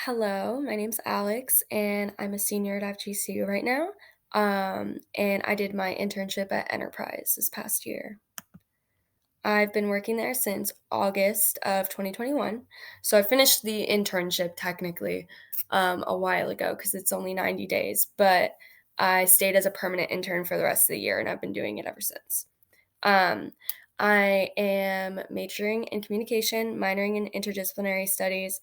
Hello, my name's Alex, and I'm a senior at FGCU right now. And I did my internship at Enterprise this past year. I've been working there since August of 2021. So I finished the internship technically a while ago because it's only 90 days, but I stayed as a permanent intern for the rest of the year and I've been doing it ever since. Um, I am majoring in communication, minoring in interdisciplinary studies,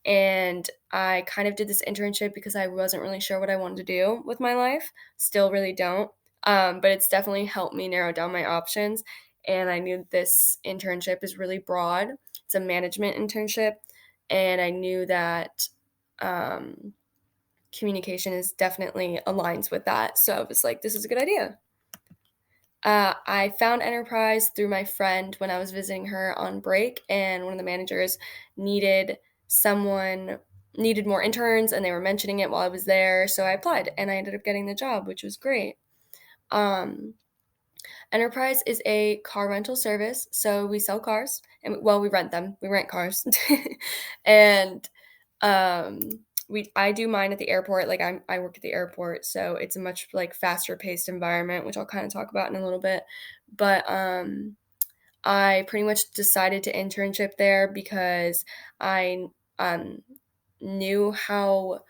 and I kind of did this internship because I wasn't really sure what I wanted to do with my life. Still really don't. But it's definitely helped me narrow down my options. And I knew this internship is really broad. It's a management internship. And I knew that um, communication is definitely aligns with that. So I was like, this is a good idea. I found Enterprise through my friend when I was visiting her on break, and one of the managers needed someone needed more interns, and they were mentioning it while I was there, so I applied, and I ended up getting the job, which was great. Um, Enterprise is a car rental service, so we sell cars, and well, we rent them. We rent cars, and um, I do mine at the airport. Like I work at the airport, so it's a much like faster paced environment, which I'll kind of talk about in a little bit. But I pretty much decided to internship there because I um knew how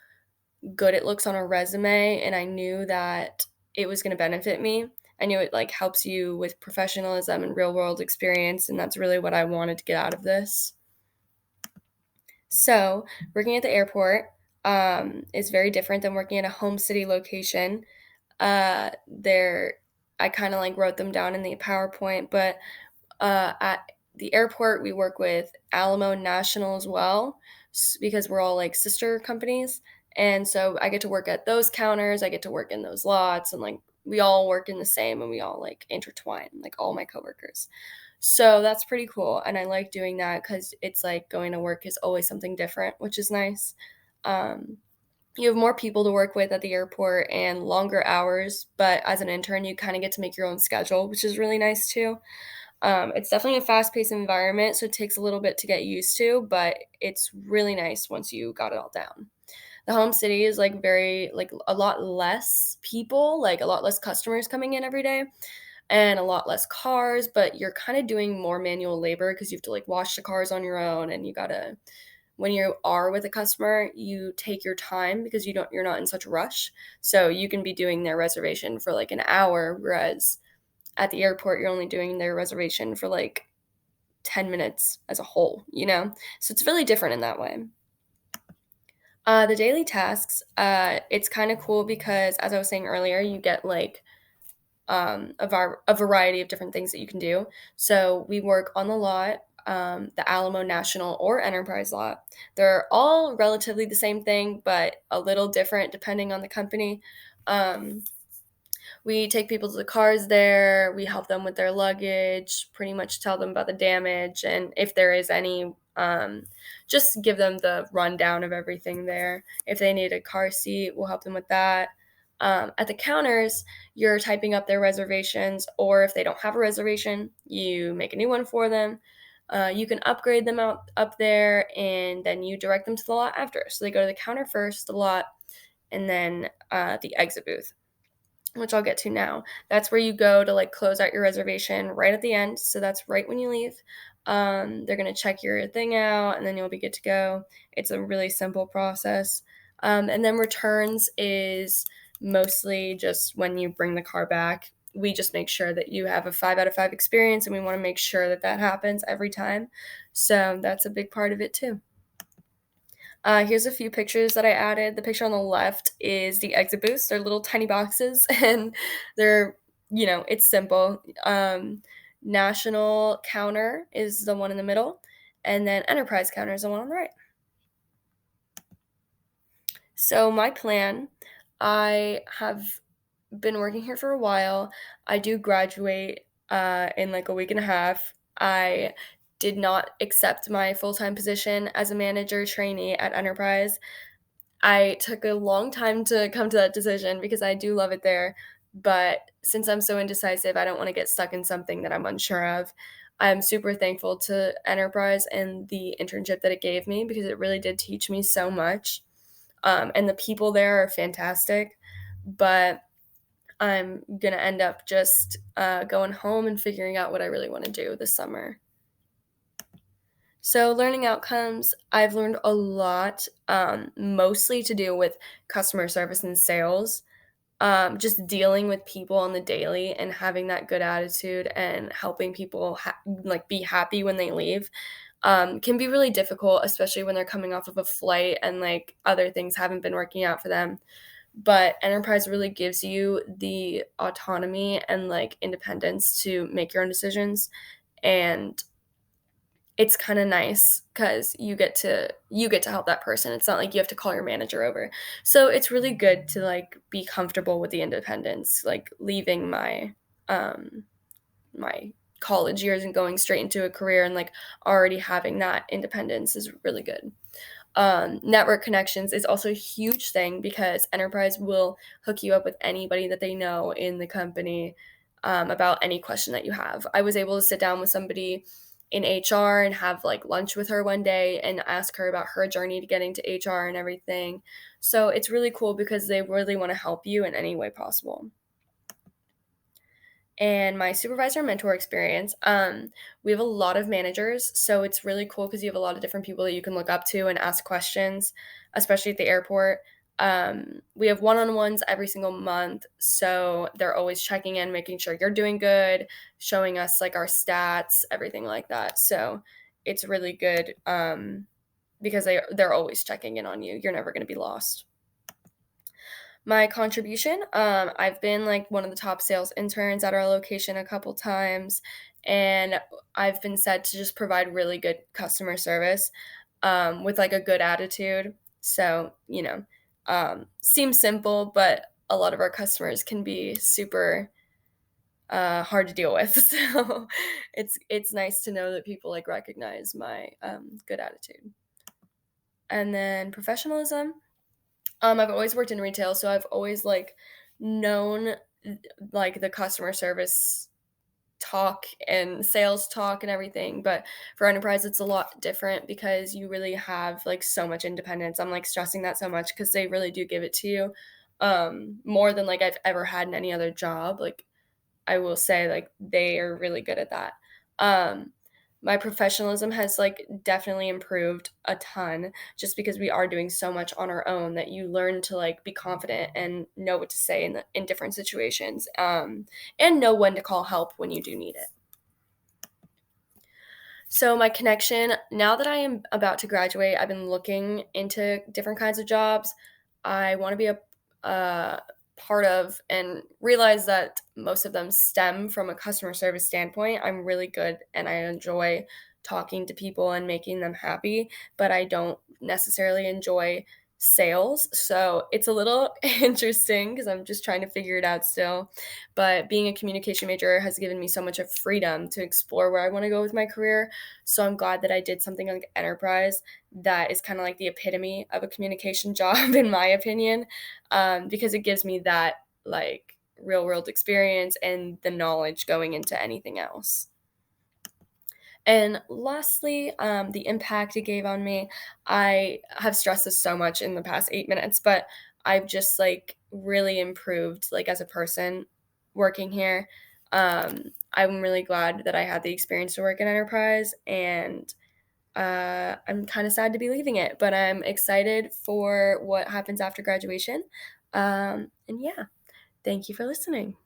good it looks on a resume, and I knew that it was going to benefit me. I knew it like helps you with professionalism and real world experience, and that's really what I wanted to get out of this. So, working at the airport is very different than working at a home city location. There, I kind of like wrote them down in the PowerPoint, but at the airport, we work with Alamo National as well because we're all like sister companies. And so I get to work at those counters, I get to work in those lots, and like we all work in the same and we all like intertwine, like all my coworkers. So that's pretty cool. And I like doing that because it's like going to work is always something different, which is nice. Um, you have more people to work with at the airport and longer hours, but as an intern, you kind of get to make your own schedule, which is really nice too. It's definitely a fast-paced environment, so it takes a little bit to get used to, but it's really nice once you got it all down. The home city is like very like a lot less people, like a lot less customers coming in every day and a lot less cars, but you're kind of doing more manual labor because you have to like wash the cars on your own and you got to when you are with a customer, you take your time because you're not in such a rush. So you can be doing their reservation for like an hour whereas at the airport, you're only doing their reservation for like 10 minutes as a whole, you know? So it's really different in that way. The daily tasks, it's kind of cool because, as I was saying earlier, you get like a variety of different things that you can do. So we work on the lot, the Alamo National or Enterprise lot. They're all relatively the same thing, but a little different depending on the company. Um, We take people to the cars there, we help them with their luggage, pretty much tell them about the damage, and if there is any, just give them the rundown of everything there. If they need a car seat, we'll help them with that. At the counters, you're typing up their reservations, or if they don't have a reservation, you make a new one for them. You can upgrade them out up there, and then you direct them to the lot after. So they go to the counter first, the lot, and then the exit booth, which I'll get to now. That's where you go to like close out your reservation right at the end. So that's right when you leave. They're going to check your thing out and then you'll be good to go. It's a really simple process. And then returns is mostly just when you bring the car back. We just make sure that you have a 5 out of 5 experience and we want to make sure that that happens every time. So that's a big part of it too. Here's a few pictures that I added. The picture on the left is the exit booths. They're little tiny boxes, and they're, it's simple. National counter is the one in the middle, and then enterprise counter is the one on the right. So, my plan, I have been working here for a while. I do graduate in like a week and a half. I did not accept my full time position as a manager trainee at Enterprise. I took a long time to come to that decision because I do love it there, but since I'm so indecisive, I don't wanna get stuck in something that I'm unsure of. I'm super thankful to Enterprise and the internship that it gave me because it really did teach me so much. And the people there are fantastic, but I'm gonna end up just going home and figuring out what I really want to do this summer. So, learning outcomes, I've learned a lot, mostly to do with customer service and sales. Just dealing with people on the daily and having that good attitude and helping people like be happy when they leave can be really difficult, especially when they're coming off of a flight and like other things haven't been working out for them. But enterprise really gives you the autonomy and like independence to make your own decisions, and it's kind of nice because you get to help that person. It's not like you have to call your manager over. So it's really good to like be comfortable with the independence, like leaving um my college years and going straight into a career and like already having that independence is really good. Network connections is also a huge thing because enterprise will hook you up with anybody that they know in the company about any question that you have. I was able to sit down with somebody in HR and have like lunch with her one day and ask her about her journey to getting to HR and everything. So it's really cool because they really want to help you in any way possible. And my supervisor mentor experience, we have a lot of managers, so it's really cool because you have a lot of different people that you can look up to and ask questions, especially at the airport. We have one-on-ones every single month, so they're always checking in, making sure you're doing good, showing us like our stats, everything like that. So it's really good because they're always checking in on you. You're never going to be lost. My contribution, I've been like one of the top sales interns at our location a couple times, and I've been said to just provide really good customer service with like a good attitude. So, seems simple, but a lot of our customers can be super hard to deal with. So it's nice to know that people like recognize my good attitude. And then professionalism. I've always worked in retail, so I've always like known like the customer service talk and sales talk and everything. But for enterprise, it's a lot different because you really have like so much independence. I'm like stressing that so much because they really do give it to you more than like I've ever had in any other job. Like I will say like they are really good at that. Um, my professionalism has like definitely improved a ton just because we are doing so much on our own that you learn to like be confident and know what to say in different situations and know when to call help when you do need it. So my connection, now that I am about to graduate, I've been looking into different kinds of jobs. I want to be a part of and realize that most of them stem from a customer service standpoint. I'm really good and I enjoy talking to people and making them happy, but I don't necessarily enjoy sales. So it's a little interesting because I'm just trying to figure it out still. But being a communication major has given me so much of freedom to explore where I want to go with my career. So I'm glad that I did something like enterprise that is kind of like the epitome of a communication job, in my opinion, because it gives me that like real world experience and the knowledge going into anything else. And lastly, the impact it gave on me. I have stressed this so much in the past 8 minutes, but I've just like really improved like as a person working here. I'm really glad that I had the experience to work in enterprise, and I'm kind of sad to be leaving it, but I'm excited for what happens after graduation. And yeah, thank you for listening.